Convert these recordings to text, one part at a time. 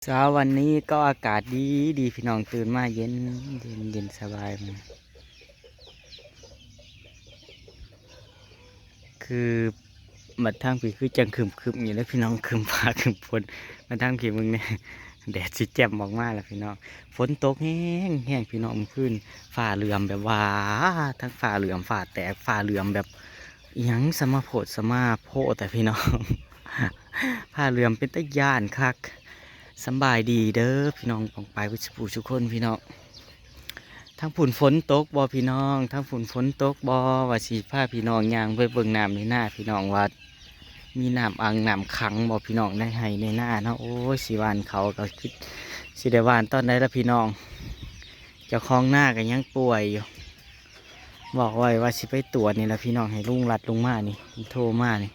เช้าวันนี้ก็อากาศดีดีพี่น้องตื่นมาเย็นเย็นเย็นสบายมันคือมาทางพี่คือจังคึมอยู่แล้วพี่น้องคึมฟ้าคึมฝนมาทางพี่มึงเนี่ยแดดสิแจ่มออกมาแล้วพี่น้องฝนตกแห้งแห้งพี่น้องมันขึ้นฟ้าเหลื่อมแบบว่าทั้งฟ้าเหลื่อมฟ้าแตกฟ้าเหลื่อมแบบอิหยังสมาโพดสมาโพแต่พี่น้อง ผ้าเหลื่อมเป็นตะย่านคักสำบายดีเด้อพี่น้องปองไปวิชปูชุกคนพี่น้องทั้งฝุ่นฝนตกบ่พี่น้องทั้งฝุ่นฝนตกบ่ว่าสีผ้าพี่น้องยางไปเบิ่งน้ำในหน้าพี่น้องวัดมีน้ำอ่างน้ำขังบ่พี่น้องในไห้ในหน้าเนาะโอ้ยสีวานเขาก็คิดสิได้วานตอนไหนละพี่น้องเจ้าของหน้าก็ยังป่วยอยู่บอกไว้ว่าสิไปตรวจนี่ละพี่น้องให้ลุงรัดลงมานี่โทรมานี่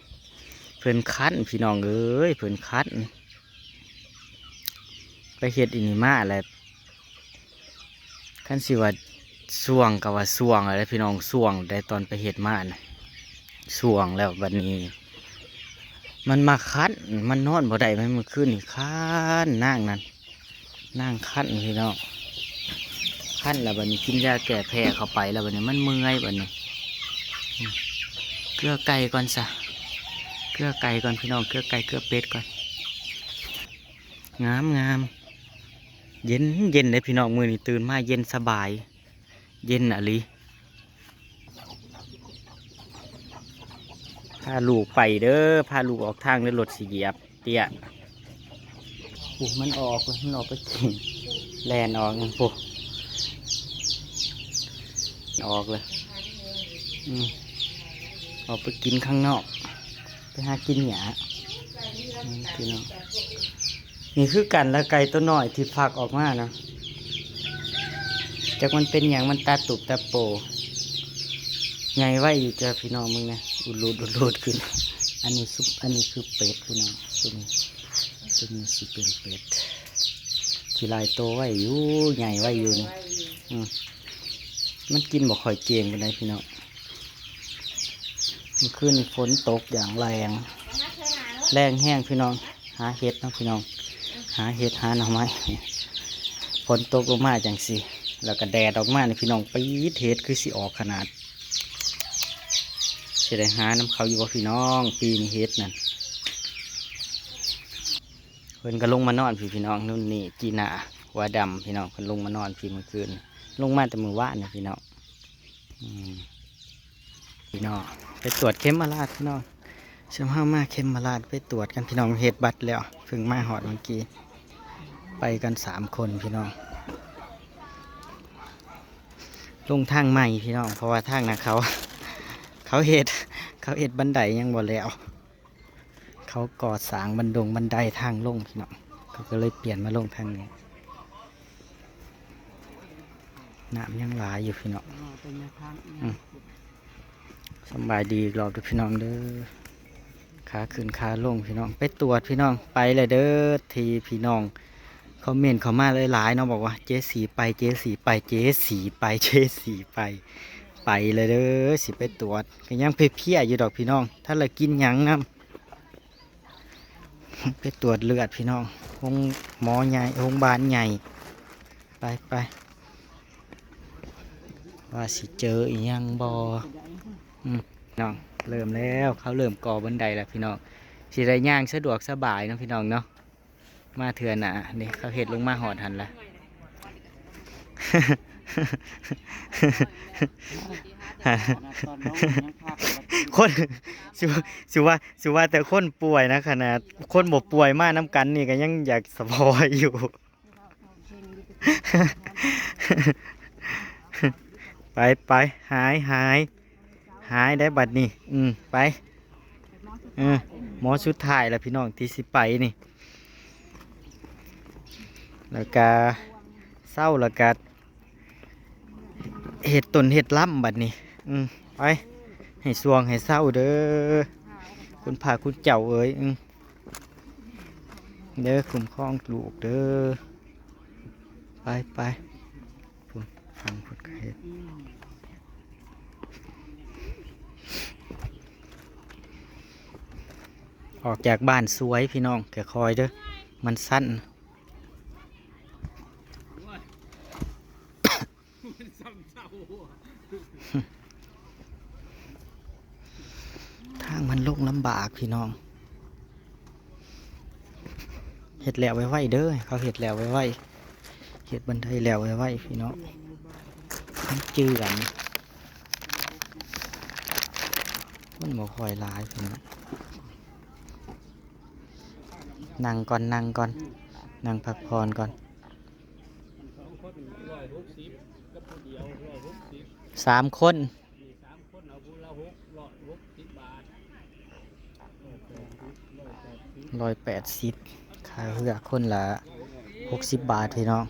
เพิ่นคัดพี่น้องเอ้ยเพิ่นคัดไปเฮ็ดอินิมาแหละขั้นสิว่าส่วงกับว่าส่วงอะไรพี่น้องส่วงได้ตอนไปเฮ็ดมานะส่วงแล้ววันนี้ มันมาคัดมันนอนบ่ได้มันเมื่อคืนนี่คันนั่งนั่นนั่งคัดพี่น้องคันแล้ววันนี้กินยาแก้แพ้เข้าไปแล้ววันนี้มันเมื่อยวันนี้เกลือไก่ก่อนซะเกลือไก่ก่อนพี่น้องเกลือไก่เกลือเป็ดก่อนงามงามเย็นเย็นเลยพี่น้องมือนี่ตื่นมาเย็นสบายเย็นอะลิพาลูกไปเด้อพาลูกออกทางเลยรถสีเหยียบเตี้ยปุ๊มันออกเลยมันออกไปกินแลนออกยังปุ๊ออกเลยออกไปกินข้างนอกไปหากินหญ้าพี่น้องนี่คือกันและไก่ตัวน้อยที่ฟักออกมานะจากมันเป็นอย่างมันตาตุบตาโปไงไว้อยู่เจอพี่น้องมึงนะอุดรูดขึ้นอันนี้ซุปอันนี้คือเป็ดพี่น้องตัวนี้สิเป็นเป็ดที่ลายโตไว้อยู่ใหญ่ไว้อยู่นี่มันกินบ่ค่อยเก่งกันเลยพี่น้องเมื่อคืนฝนตกอย่างแรงแห้งพี่น้องหาเห็ดนะพี่น้องหาเห็ดหาหน่อไม้ฝนตกลงมาจังสิแล้วก็แดดออกมาเนี่ยพี่น้องปี๊ดเห็ดคือสิออกขนาดจะได้หาน้ำเขาอยู่ว่าพี่น้องปีนี้เห็ดนั่นเพิ่นก็ลงมานอนพี่น้องนู่นนี่จีน่าหัวดำพี่น้องเพิ่นลงมานอนพี่เมื่อคืนลงมาแต่มือว่านนะพี่น้องพี่น้องไปตรวจเข้มมาลาดพี่น้องเชื่อมห้ามาเข้มมาลาดไปตรวจกันพี่น้องเห็ดบัตรแล้วเพิ่งมาหอดเมื่อกี้ไปกัน3 คนพี่น้องลงทางใหม่พี่น้องเพราะว่าทางนะเขาเห็ดบันไดยังบ่แล้วเขาก่อสร้างบันไดทางลงพี่น้องเขาก็เลยเปลี่ยนมาลงทางนี้น้ำยังหลายอยู่พี่น้องสบายดีรอบด้วยพี่น้องเด้อขาขึ้นขาลงพี่น้องไปตรวจพี่น้องไปเลยเด้อทีพี่น้องเขาเมนเขามาเลยหลายเนาะบอกว่าเจสีไปเจสีไปเจสีไปเจสีไปเลยเด้อสิไปตรวจก็ยังเพี้ยอยู่ดอกพี่น้องถ้าเรากินหยังน้ำไปตรวจเลือดพี่น้องห้องหมอใหญ่ห้องบาลใหญ่ไปว่าสิเจออีหยังบ่น้องเริ่มแล้วเขาเริ่มก่อบันไดแล้วพี่น้องสิได้ย่างสะดวกสบายนะพี่น้องเนาะมาเถื่อนนี่เขาเห็ดลงมาหอดหันละ คนสิว่าแต่คนป่วยนะขนาดคนบ่ป่วยมากน้ำกันนี่ก็ยังอยากสบายอยู่ ไปหายได้บัดนี้ไปหมอสุดท้ายแล้วพี่น้องที่สิไปนี่แล้วก็เศร้าแล้วก็เห็ดต้นเห็ดล่ำบัดนี้ไปให้สวงให้เศร้าเด้อคุณพาคุณเจ้าเอ้ยเด้อคุ้มครองลูกเด้อไปคุณฟังคุณเห็ดออกจากบ้านสวยพี่น้องแกคอยเด้อมันสั้น ทางมันลงลำบากพี่น้องเห็ดแล้วไว้เด้อเขาเห็ดแล้วไว้เห็ดบันไดแล้วไว้พี่น้องมันจืดมันบ่ค่อยร้ายพี่น้องนั่งก่อนนั่งพักผ่อนก่อน3 คน180ค่าเรือคนละ60 บาทพี่น้อง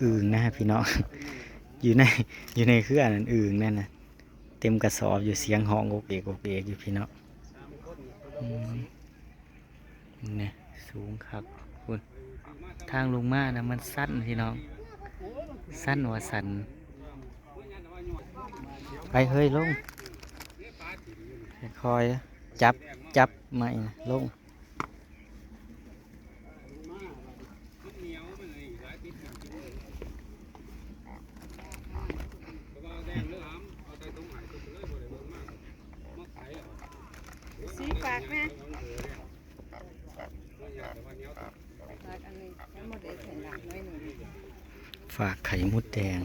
อึ่งนะฮะพี่น้อง อยู่ในเครื่องนั่นอึ่งนั่นนะเต็มกระสอบอยู่เสียงห้องโอกเอกอยู่พี่น้องเนี่ยสูงครับคุณทางลงมานะมันสั้นพี่น้องสั้นว่าสั้นไปเฮ้ยลงคอยจับไม่นะลงสีฝากนะฝากอันนี้ทั้งหมดเลยแข็งหลังน้อยหนึ่ง ฝากไข่มดแดง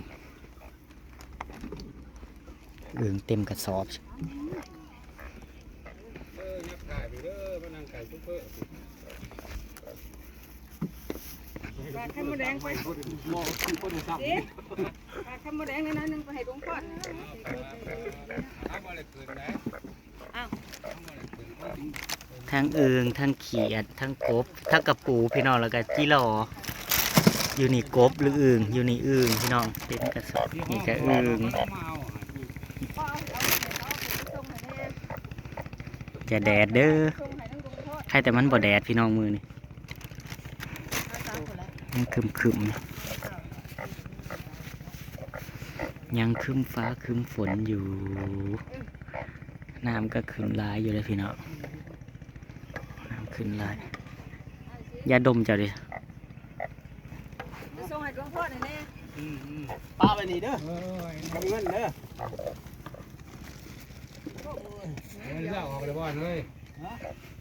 อึ่งเต็มกระสอบฝากไข่มดแดงไปฝากไข่มดแดงนิดนึงไปให้หลวงพ่ออ้าว ทั้งอึ่งทั้งเขียดทั้งกบทั้งกระปูพี่น้องแล้วก็จิหลออยู่นี่กบหรืออึ่งอยู่นี่อึ่งพี่น้องเต็มกระสอบนี่ก็อึ่งจะแดดเด้อใครแต่มันบ่แดดพี่น้องมือนี่ยังคึมยังคึมฟ้าคึมฝนอยู่น้ำก็ขึ้นลายอยู่เลยพี่น้องน้ำขึ้นลายยาดมเจ้าดิ ส่งให้หลวงพ่อหน่อยแน่ ป้าไปนี่เด้อทำเงินเด้อเลือกออกเลยบ่เลย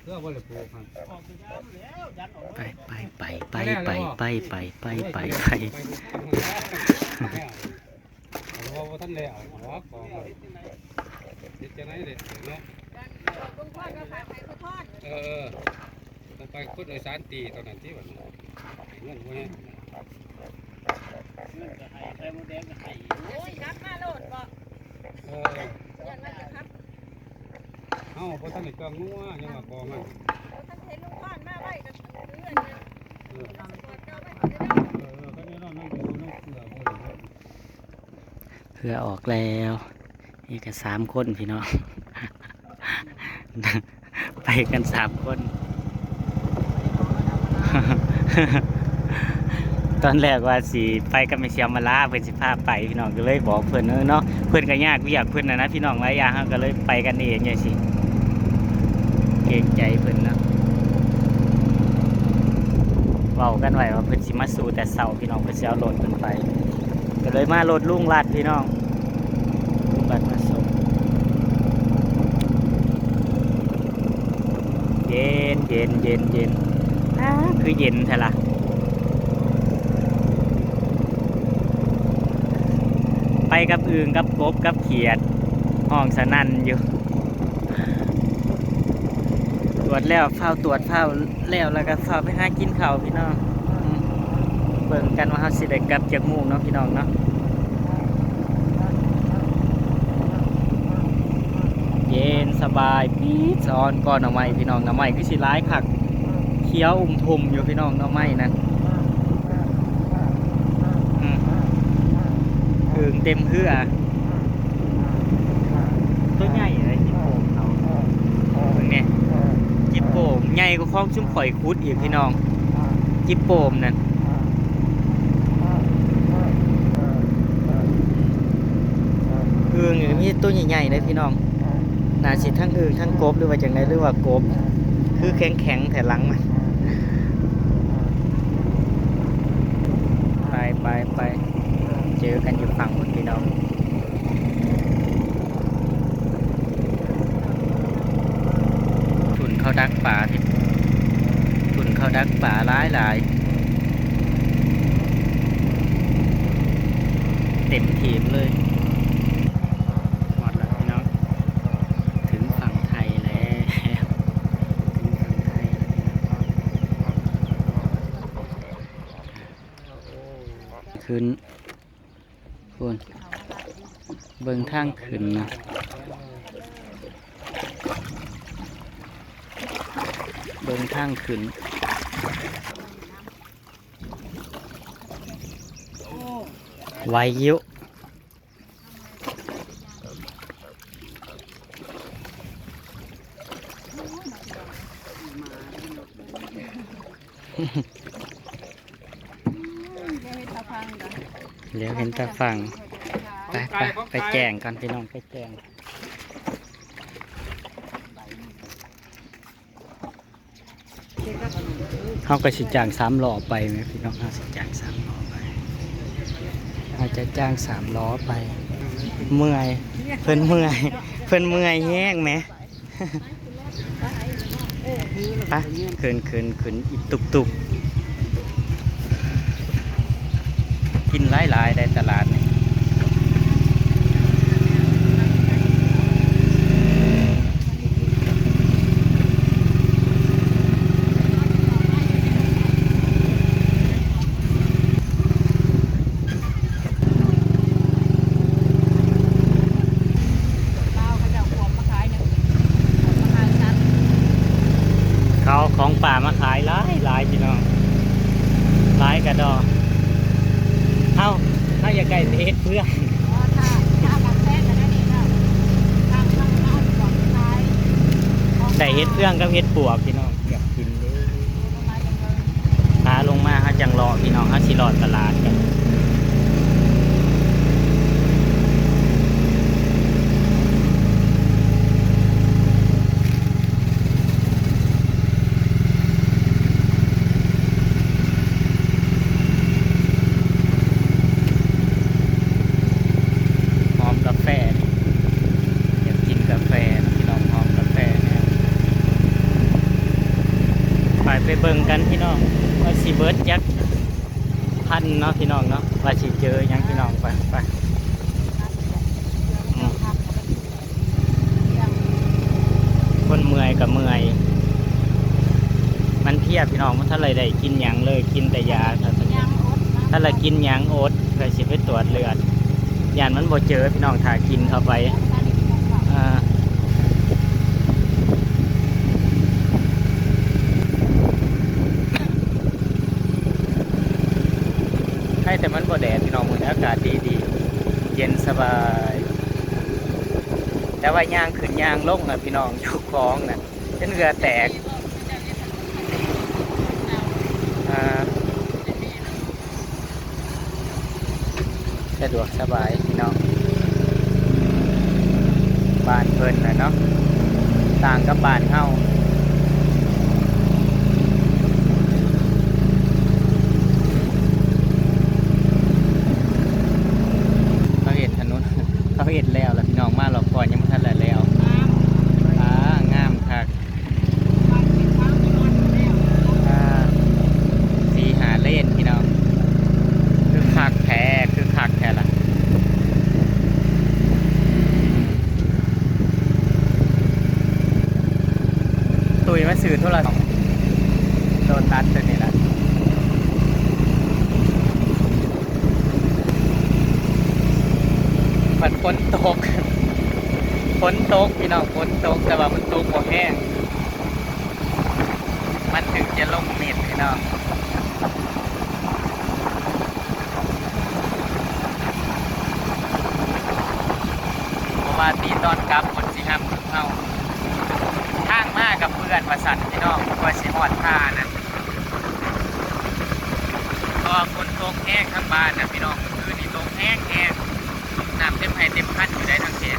เลือกบ่เลยปลูกครับ ไปว่าท่านแล้วหัวของติดจะไหนเด็ดเนาะ หลวงพ่อก็ฝากให้พระทอด ต้องไปคุดโดยสารตีตอนนั้นที่ว่าเงินพวกนี้ โอ้ยรับมาโลดบ่ยันว่าจะครับ เอ้าพอท่านเด็กก็งัวยังมากองอ่ะ ท่านเห็นหลวงพ่อมาไว้กับเพื่อนเนี่ยเจ้าไว้ก็ได้ ก็นี่เรานั่งดูนั่งเสือบ่เลย เพื่อออกแล้วนี่กัน3 คนพี่น้อง ไปกัน3 คน ตอนแรกว่าสิไปกับแม่เชียมมาลาเพิ่นสิพาไปพี่น้องก็เลยบอกเพิ่นเนาะเพิ่นก็ยากเพิ่นนะพี่น้องหลายอย่างเฮาก็เลยไปกันเองจังซี่เกรงใจเพิ่นเนาะเว้ากันไว้ว่าเพิ่นสิมาสู่แต่เช้าพี่น้องเพิ่นสิเอารถเพิ่นไปก็เลยมารถลุงลัดพี่น้องลุงลัดมาส่งเย็นคือเย็นแท้ล่ะไปกับอึ่งกับกบกับเขียดห้องสนั่นอยู่ตรวจแล้วตรวจแล้วก็ไปหากินข้าวพี่น้องเบิ่งกันว่าเฮาสิได้กลับจากหมู่เนาะพี่น้องเนาะเย็นสบายปี๊ดสอนก่อนหน่อไม้พี่น้องหน่อไม้คือสิหลายคักเขียวทุ่มอยู่พี่น้องหน่อไม้นั่นอึ่งเต็มเหือตัวใหญ่เลยจิโป่งเขาเบิ่งเนี่ยจิโป่งใหญ่กว่าของชุ่มข่อยคุดอีกพี่น้องจิโป่งนั่นอึ่งมีตัวใหญ่ๆเลยพี่น้องน่าสิทั้งอึ่งทั้งกบหรือว่าจังไดหรือว่ากบคือแข็งแถวหลังมัน ไปเจอกันอยู่ฝั่งบนพี่น้องทุนเข้าดักป่าที่ทุนเข้าดักป่าหลายเต็มทีมเลยหมดแล้วพี่น้องถึงฝั่งไทยแล้วถึงฝั่งไทยแล้วขึ้นคุณเบิ่งทางขึ้นนะเบิ่งทางขึ้นไวยิ้วเดี๋ยวเห็นตาฟังไปแจ้งก่อนพี่น้องไปแจ้งเขาก็สิจ้าง3 ล้อไปไหมพี่น้องเขาสิจ้าง3 ล้อไปเขาจะจ้าง3 ล้อไปเมื่อยเพิ่นเมื่อยแห้งไหมไปขึ้นอีกตุกกินหลายได้ตลาดนี่เขาของป่ามาขายหลายพี่น้องหลายกระดอเอาอย่าไก่เฮ็ดเพื่อนได้เฮ็ดเพื่อนกับเฮ็ดปวกพี่น้องอยากกินเลยพาลงมาเขาจังรอพี่น้องเขาสิรอดตลาดกันไปเบิ่งกันพี่น้องว่าสิเบิร์ดยักษ์พันเนาะพี่น้องเนาะว่าสิเจอยังพี่น้องไปคนเมื่อยกับเมื่อยมันเพียบพี่น้องมันถ้าไรได้กินหยังเลยกินแต่ยาถ้าเรากินหยังโอ๊ตเคยสิไปตรวจเลือดยานมันบ่เจอพี่น้องถ้ากินเข้าไปให้แต่มันบ่แดดพี่น้องมื้อนี้อากาศดีเย็นสบายแต่ว่าย่างขึ้นย่างลงนะพี่น้องอยู่คลองน่ะจนเหงื่อแตกสะดวกสบายพี่น้องบ้านเพิ่นน่ะเนาะต่างกับบ้านเฮาเขาเห็นแล้วล่ะพี่น้องมาหลอกก่อนยังไม่ทันแล้วงามคักสีหาเล่นพี่น้องคือคักแท้ล่ะตุยมาสื่อโทรศัพท์โดนตัดตัวนี้ละมันฝนตกพี่น้องฝนตกแต่ว่ามันตกบ่แห้งมันถึงจะลงเน็ตพี่น้องเพราะว่าตีตอนกลับฝนสิห้ามถึงเอาทางมากับเพื่อนมาสั่นพี่น้องว่าสิฮอดท่านะก็ฝนตกแห้งทั้งบ้านนะพี่น้องคือนี่ตกแห้งน้ำเต็มให้เต็มคันอยู่ได้ทั้งเขต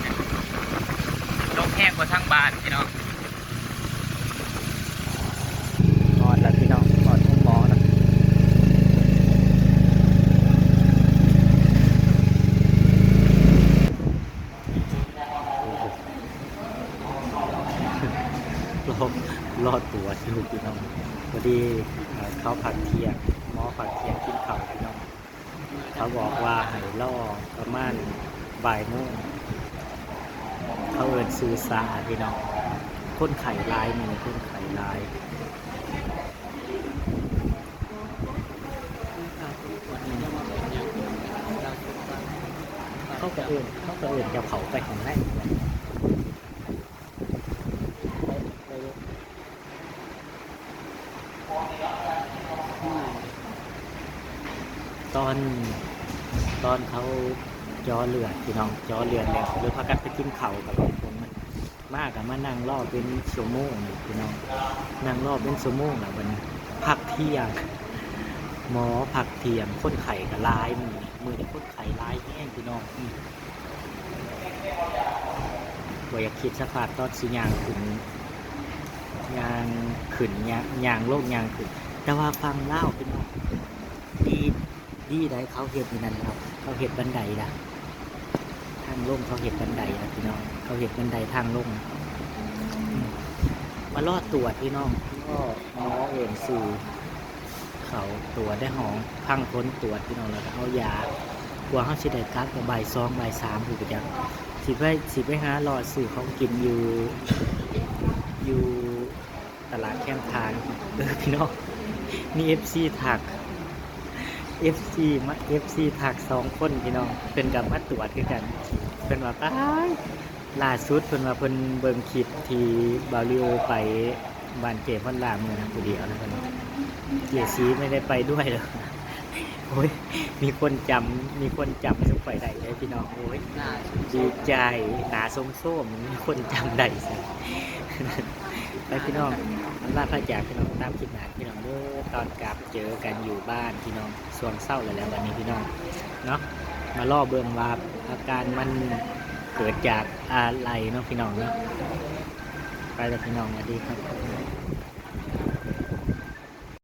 ลงแห้งกว่าทั้งบ้านพี่น้องนอนแล้วพี่น้องนอนทุ่งหมอนะ รอรอดตัวอยู่พี่น้องพอดีเขาผักเที่ยงหมอผักเที่ยงกินข้าวพี่น้องเขาบอกว่าให้รอประมาณบ่ายโมงเขาเอินซื้อซาพี่น้องคนไข่ลายนี่คนไข่ลายเขาก็เอินจะเผาไปของแรกตอนเขาจอเลือดพี่น้องจอเลือดแล้วหรือพากันไปกินเข่ากับผมมันมากกับมานั่งรอเป็นชั่วโมงพี่น้องนั่งรอเป็นชั่วโมงแล้วมันพักเที่ยงหมอพักเที่ยงคนไข่กับลายมือที่คนไข่ลายแห้งพี่น้องบ่อยากคิดสภาพตอนสิยางขึ้นยางขึ้นยางโลกยางขึ้นแต่ว่าฟังเล่าพี่น้องดีได้เขาเห็ดนั่นครับเขาเห็ดบันไดละทางลงเขาเห็ดบันไดนะพี่น้องเขาเห็ดบันไดทางลงมาลอดตรวจพี่น้องก็หมอเอ็นสู่เขาตรวจได้หองพังพ้นตรวจพี่น้องแล้วก็เอายากลัวเขาสิได้กักกับบ่าย2 บ่าย 3อยู่ประจำสิไปหารอสื่อเขากินอยู่ตลาดแคมทางพี่น้องมี FC ถัก FC ถัก2 คนพี่น้องเป็นกับมาตรวจคือกันเป็นว่าตายล่าสุดเป็นว่าเพิ่นเบิ่งคลิปที่บาริโอไปบ้านเจพันลาเมื่อนะผู้เดียวนะเพิ่นเจซีไม่ได้ไปด้วยเลยโอ้ยมีคนจำสุกไปได้เลยพี่น้องโอ้ยดีใจหนาส้มๆมีคนจำได้สิไปพี่น้องลาพระจากพี่น้องตามคลิปหนาพี่น้องเด้อตอนกลับเจอกันอยู่บ้านพี่น้องส่วงเศร้าแล้ววันนี้พี่น้องเนาะมาล่อเบิ่งว่าอาการมันเกิดจากอะไรเนาะพี่น้องเนาะไปแล้วพี่น้องสวัสดีครับ